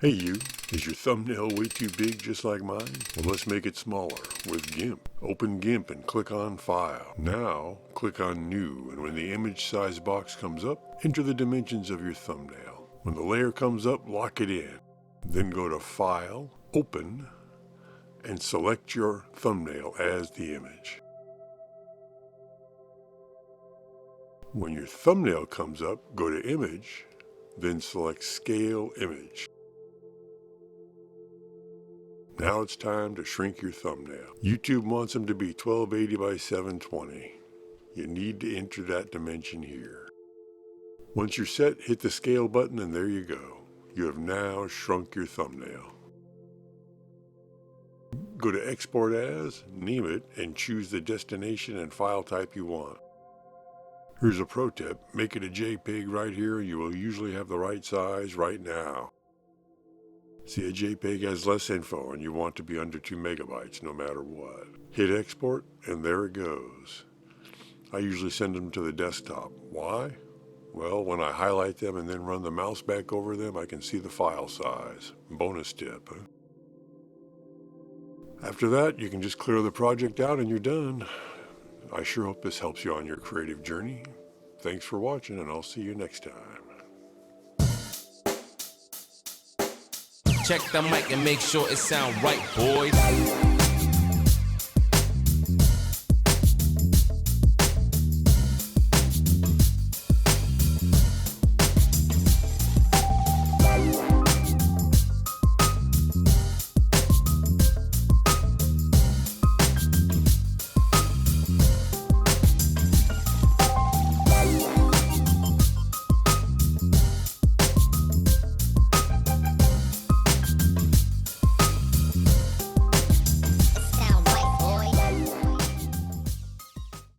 Hey you, is your thumbnail way too big just like mine? Well, let's make it smaller with Gimp. Open Gimp and click on File. Now, click on New, and when the image size box comes up, enter the dimensions of your thumbnail. When the layer comes up, lock it in. Then go to File, Open, and select your thumbnail as the image. When your thumbnail comes up, go to Image, then select Scale Image. Now it's time to shrink your thumbnail. YouTube wants them to be 1280 by 720. You need to enter that dimension here. Once you're set, hit the scale button and there you go. You have now shrunk your thumbnail. Go to Export As, name it, and choose the destination and file type you want. Here's a pro tip, make it a JPEG right here and you will usually have the right size right now. See, a JPEG has less info and you want to be under 2 megabytes no matter what. Hit export and there it goes. I usually send them to the desktop. Why? Well, when I highlight them and then run the mouse back over them, I can see the file size. Bonus tip, huh? After that, you can just clear the project out and you're done. I sure hope this helps you on your creative journey. Thanks for watching and I'll see you next time. Check the mic and make sure it sound right, boys.